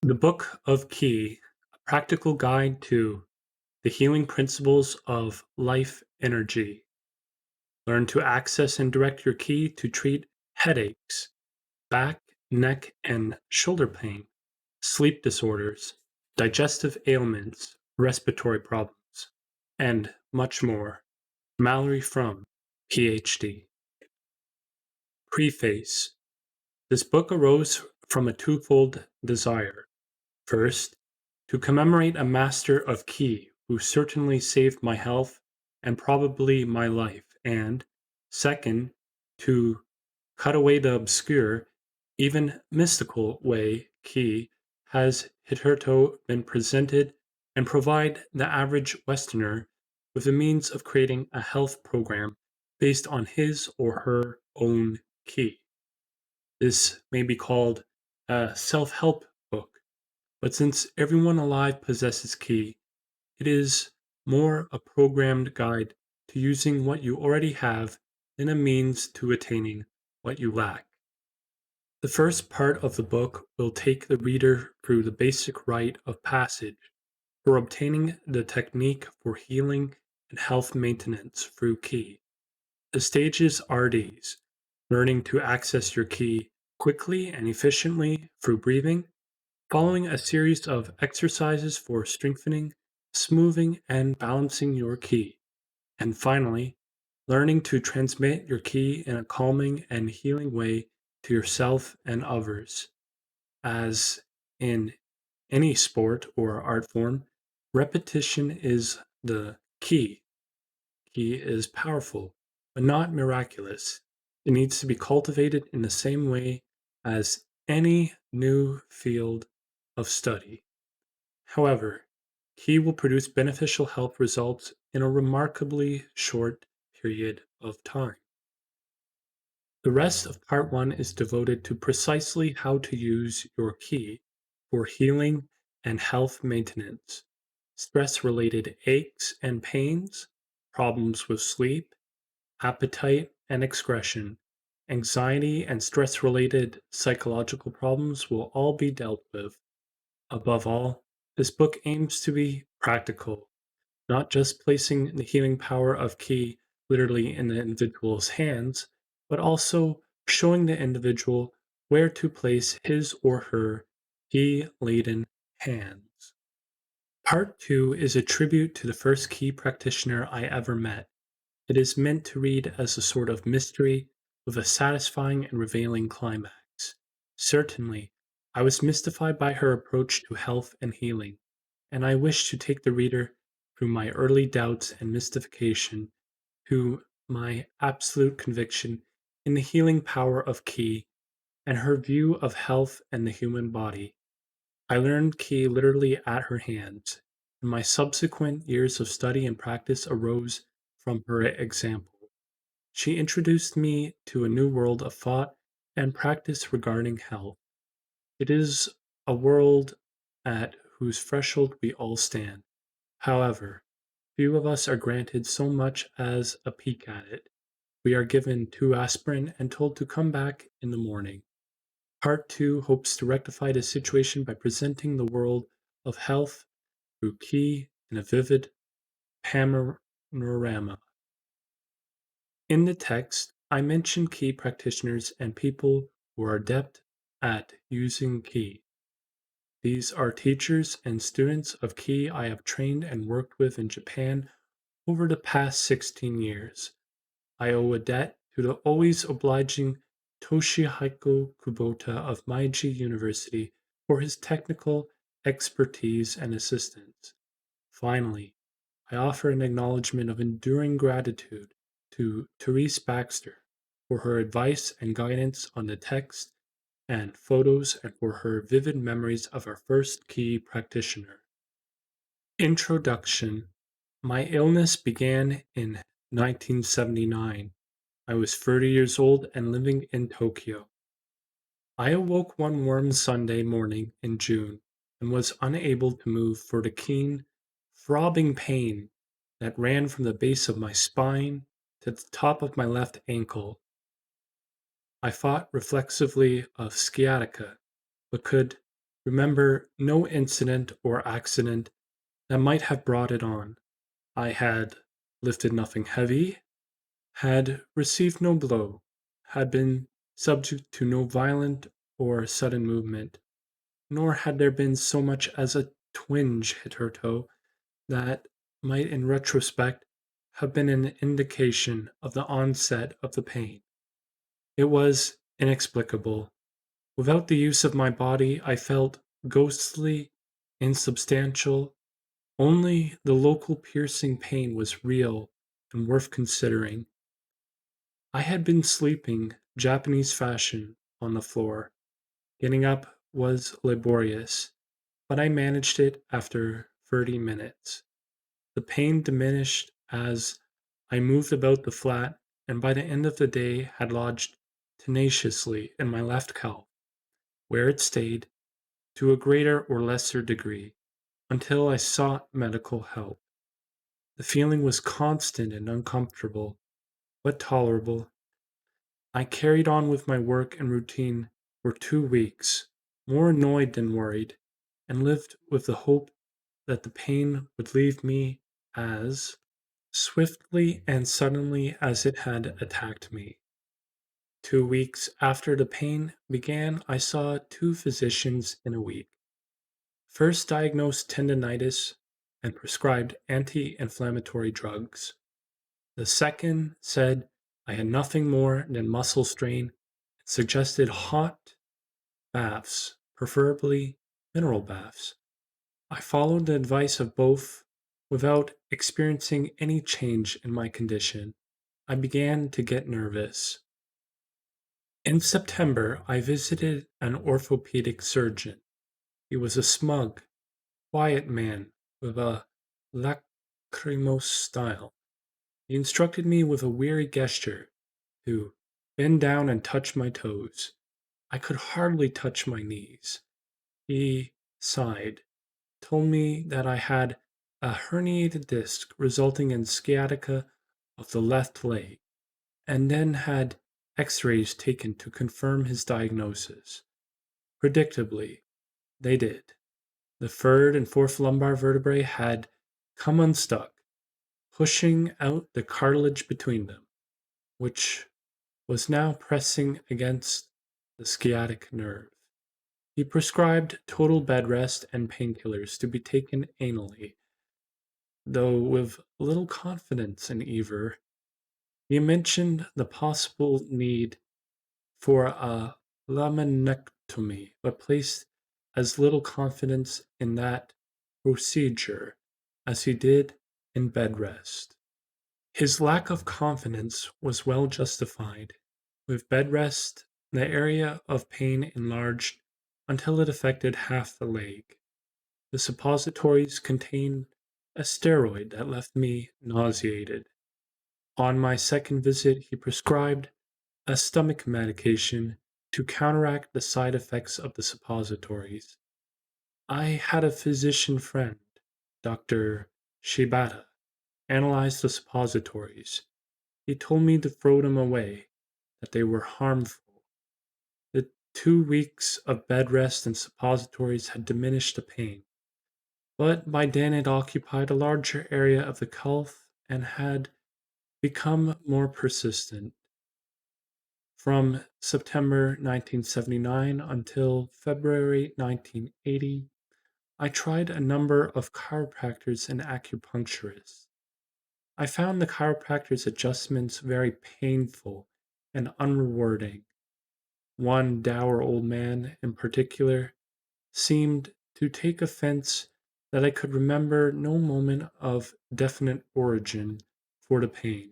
The Book of Ki, a practical guide to the healing principles of life energy. Learn to access and direct your ki to treat headaches, back, neck, and shoulder pain, sleep disorders, digestive ailments, respiratory problems, and much more. Mallory Frum, PhD. Preface. This book arose from a twofold desire. First, to commemorate a master of Ki who certainly saved my health and probably my life, and second, to cut away the obscure, even mystical way Ki has hitherto been presented and provide the average Westerner with the means of creating a health program based on his or her own Ki. This may be called a self help book, but since everyone alive possesses Ki, it is more a programmed guide to using what you already have than a means to attaining what you lack. The first part of the book will take the reader through the basic rite of passage for obtaining the technique for healing and health maintenance through Ki. The stages are these: learning to access your Ki quickly and efficiently through breathing, following a series of exercises for strengthening, smoothing, and balancing your Ki, and finally, learning to transmit your Ki in a calming and healing way to yourself and others. As in any sport or art form, repetition is the key. Ki is powerful, but not miraculous. It needs to be cultivated in the same way as any new field of study. However, Ki will produce beneficial health results in a remarkably short period of time. The rest of part 1 is devoted to precisely how to use your Ki for healing and health maintenance, stress related aches and pains, problems with sleep, appetite and excretion, anxiety and stress related psychological problems will all be dealt with. Above all, this book aims to be practical, not just placing the healing power of Ki literally in the individual's hands, but also showing the individual where to place his or her Ki laden hands. Part 2 is a tribute to the first Ki practitioner I ever met. It is meant to read as a sort of mystery with a satisfying and revealing climax. Certainly, I was mystified by her approach to health and healing, and I wish to take the reader through my early doubts and mystification to my absolute conviction in the healing power of Ki and her view of health and the human body. I learned Ki literally at her hands, and my subsequent years of study and practice arose from her example. She introduced me to a new world of thought and practice regarding health. It is a world at whose threshold we all stand. However, few of us are granted so much as a peek at it. We are given 2 aspirin and told to come back in the morning. Part 2 hopes to rectify this situation by presenting the world of health through Ki in a vivid panorama. In the text, I mention Ki practitioners and people who are adept at using Ki. These are teachers and students of Ki I have trained and worked with in Japan over the past 16 years. I owe a debt to the always obliging Toshihiko Kubota of Meiji University for his technical expertise and assistance. Finally, I offer an acknowledgement of enduring gratitude to Therese Baxter for her advice and guidance on the text and photos and for her vivid memories of our first Ki practitioner. Introduction. My illness began in 1979. I was 30 years old and living in Tokyo. I awoke one warm Sunday morning in June and was unable to move for the keen, throbbing pain that ran from the base of my spine to the top of my left ankle. I thought reflexively of sciatica, but could remember no incident or accident that might have brought it on. I had lifted nothing heavy, had received no blow, had been subject to no violent or sudden movement, nor had there been so much as a twinge hit her toe that might in retrospect have been an indication of the onset of the pain. It was inexplicable. Without the use of my body, I felt ghostly, insubstantial. Only the local piercing pain was real and worth considering. I had been sleeping Japanese fashion on the floor. Getting up was laborious, but I managed it after 30 minutes. The pain diminished as I moved about the flat, and by the end of the day had lodged tenaciously in my left calf, where it stayed, to a greater or lesser degree, until I sought medical help. The feeling was constant and uncomfortable, but tolerable. I carried on with my work and routine for 2 weeks, more annoyed than worried, and lived with the hope that the pain would leave me as swiftly and suddenly as it had attacked me. 2 weeks after the pain began, I saw two physicians in a week. First diagnosed tendinitis and prescribed anti inflammatory drugs. The second said I had nothing more than muscle strain and suggested hot baths, preferably mineral baths. I followed the advice of both without experiencing any change in my condition. I began to get nervous. In September, I visited an orthopedic surgeon. He was a smug, quiet man with a lachrymose style. He instructed me with a weary gesture to bend down and touch my toes. I could hardly touch my knees. He sighed, told me that I had a herniated disc resulting in sciatica of the left leg, and then had x rays taken to confirm his diagnosis. Predictably, they did. The third and fourth lumbar vertebrae had come unstuck, pushing out the cartilage between them, which was now pressing against the sciatic nerve. He prescribed total bed rest and painkillers to be taken anally, though with little confidence in either. He mentioned the possible need for a laminectomy, but placed as little confidence in that procedure as he did in bed rest. His lack of confidence was well justified. With bed rest, the area of pain enlarged until it affected half the leg. The suppositories contained a steroid that left me nauseated. On my second visit, he prescribed a stomach medication to counteract the side effects of the suppositories. I had a physician friend, Dr. Shibata, analyze the suppositories. He told me to throw them away, that they were harmful. The 2 weeks of bed rest and suppositories had diminished the pain, but by then it occupied a larger area of the calf and had become more persistent. From September 1979 until February 1980, I tried a number of chiropractors and acupuncturists. I found the chiropractor's adjustments very painful and unrewarding. One dour old man, in particular, seemed to take offense that I could remember no moment of definite origin for the pain.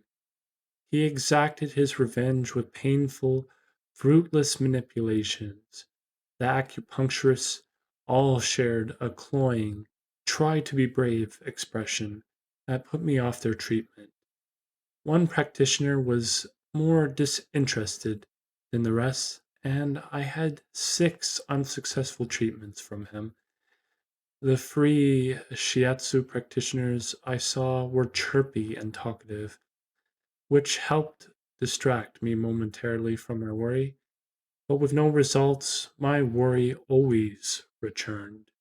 He exacted his revenge with painful, fruitless manipulations. The acupuncturists all shared a cloying, try to be brave expression that put me off their treatment. One practitioner was more disinterested than the rest, and I had 6 unsuccessful treatments from him. The three shiatsu practitioners I saw were chirpy and talkative, which helped distract me momentarily from my worry. but with no results, my worry always returned.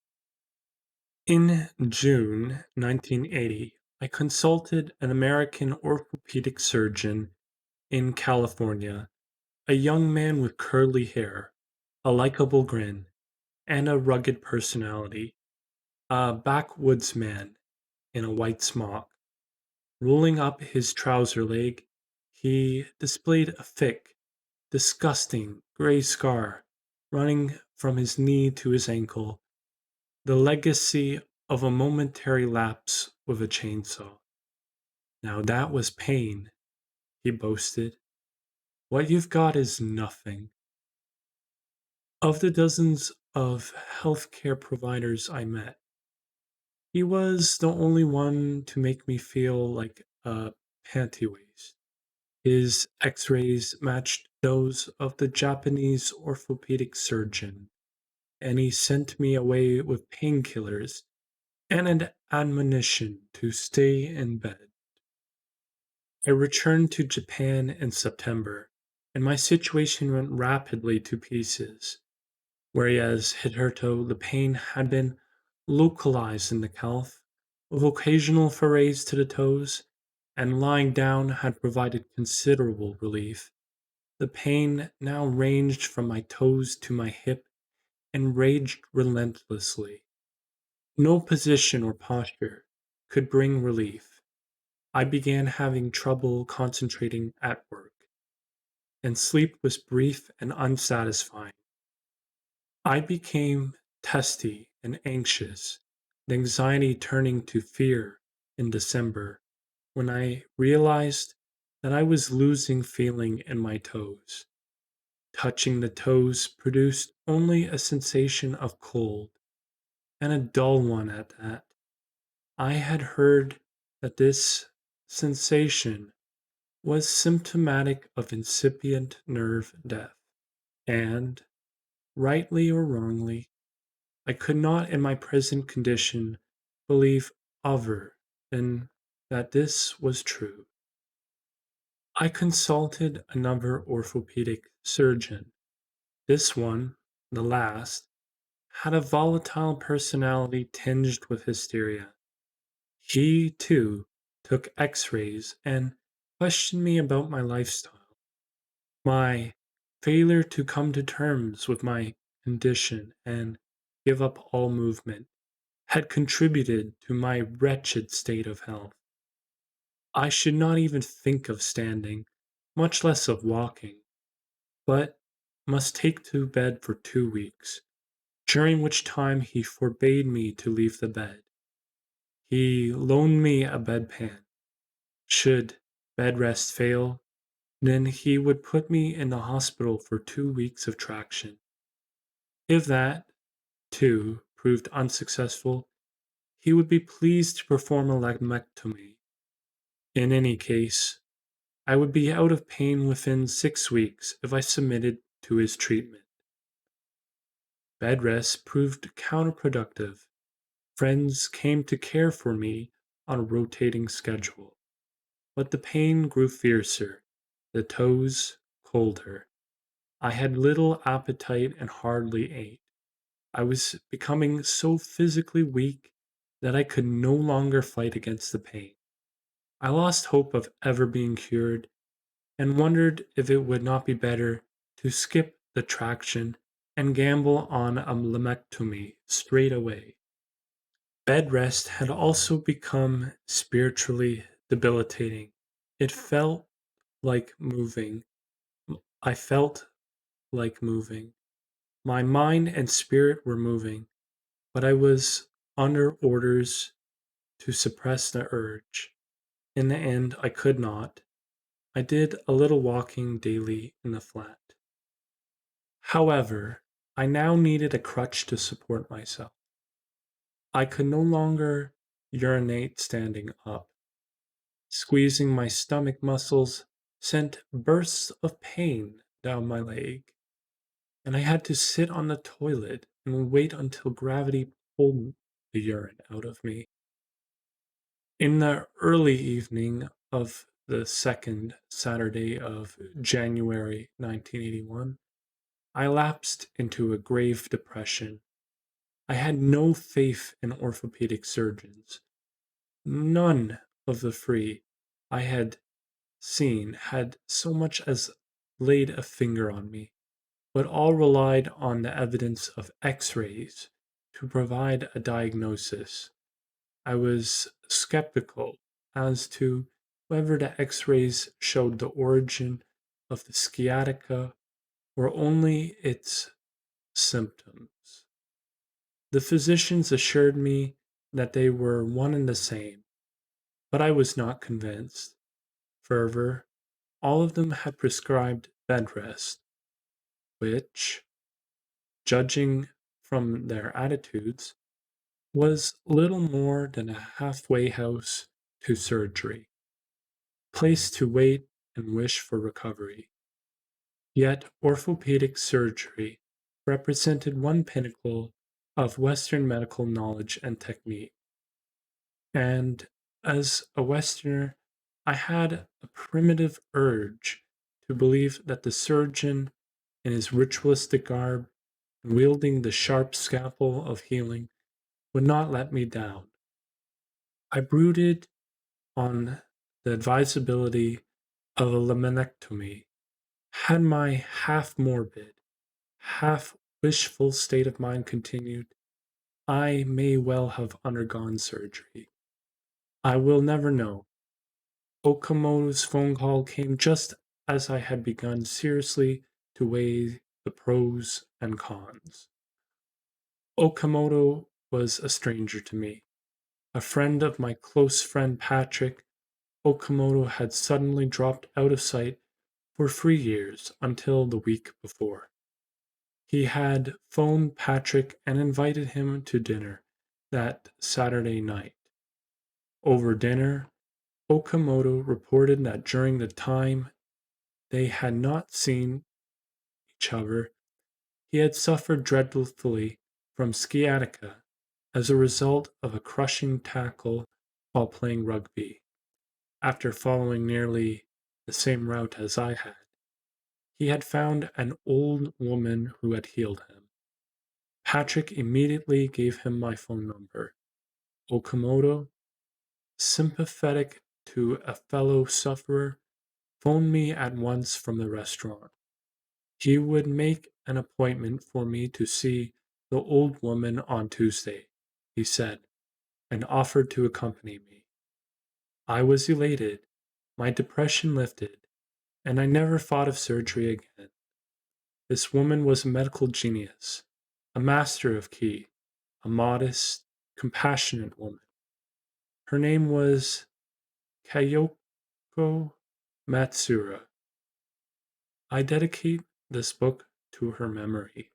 In June 1980, I consulted an American orthopedic surgeon in California, a young man with curly hair, a likable grin, and a rugged personality, a backwoods man in a white smock. Rolling up his trouser leg, he displayed a thick, disgusting gray scar running from his knee to his ankle, the legacy of a momentary lapse with a chainsaw. Now that was pain, he boasted. What you've got is nothing. Of the dozens of healthcare providers I met, he was the only one to make me feel like a panty waste. His x rays matched those of the Japanese orthopedic surgeon, and he sent me away with painkillers and an admonition to stay in bed. I returned to Japan in September, and my situation went rapidly to pieces. Whereas hitherto the pain had been localized in the calf, with occasional forays to the toes, and lying down had provided considerable relief. The pain now ranged from my toes to my hip and raged relentlessly. No position or posture could bring relief. I began having trouble concentrating at work, and sleep was brief and unsatisfying. I became testy and anxious, the anxiety turning to fear in December when I realized that I was losing feeling in my toes. Touching the toes produced only a sensation of cold, and a dull one at that. I had heard that this sensation was symptomatic of incipient nerve death, and, rightly or wrongly, I could not in my present condition believe other than that this was true. I consulted another orthopedic surgeon. This one, the last, had a volatile personality tinged with hysteria. He, too, took x rays and questioned me about my lifestyle, my failure to come to terms with my condition and give up all movement had contributed to my wretched state of health. I should not even think of standing, much less of walking, but must take to bed for 2 weeks, during which time he forbade me to leave the bed. He loaned me a bedpan. Should bed rest fail, then he would put me in the hospital for 2 weeks of traction. If that, too, proved unsuccessful, he would be pleased to perform a lumpectomy. In any case, I would be out of pain within 6 weeks if I submitted to his treatment. Bed rest proved counterproductive. Friends came to care for me on a rotating schedule, but the pain grew fiercer, the toes colder. I had little appetite and hardly ate. I was becoming so physically weak that I could no longer fight against the pain. I lost hope of ever being cured and wondered if it would not be better to skip the traction and gamble on a lumpectomy straight away. Bed rest had also become spiritually debilitating. It felt like moving. I felt like moving. My mind and spirit were moving, but I was under orders to suppress the urge. In the end, I could not. I did a little walking daily in the flat. However, I now needed a crutch to support myself. I could no longer urinate standing up. Squeezing my stomach muscles sent bursts of pain down my leg, and I had to sit on the toilet and wait until gravity pulled the urine out of me. In the early evening of the second Saturday of January 1981, I lapsed into a grave depression. I had no faith in orthopedic surgeons. None of the three I had seen had so much as laid a finger on me, but all relied on the evidence of x rays to provide a diagnosis. I was skeptical as to whether the x rays showed the origin of the sciatica or only its symptoms. The physicians assured me that they were one and the same, but I was not convinced. Further, all of them had prescribed bed rest, which, judging from their attitudes, was little more than a halfway house to surgery, place to wait and wish for recovery. Yet orthopedic surgery represented one pinnacle of Western medical knowledge and technique. And as a Westerner, I had a primitive urge to believe that the surgeon, in his ritualistic garb and wielding the sharp scalpel of healing, would not let me down. I brooded on the advisability of a laminectomy. Had my half morbid, half wishful state of mind continued, I may well have undergone surgery. I will never know. Okamoto's phone call came just as I had begun seriously to weigh the pros and cons. Okamoto was a stranger to me. A friend of my close friend Patrick, Okamoto had suddenly dropped out of sight for 3 years until the week before. He had phoned Patrick and invited him to dinner that Saturday night. Over dinner, Okamoto reported that during the time they had not seen each other, he had suffered dreadfully from sciatica as a result of a crushing tackle while playing rugby. After following nearly the same route as I had, he had found an old woman who had healed him. Patrick immediately gave him my phone number. Okamoto, sympathetic to a fellow sufferer, phoned me at once from the restaurant. He would make an appointment for me to see the old woman on Tuesday, he said, and offered to accompany me. I was elated, my depression lifted, and I never thought of surgery again. This woman was a medical genius, a master of key, a modest, compassionate woman. Her name was Kayoko Matsura. I dedicate this book to her memory.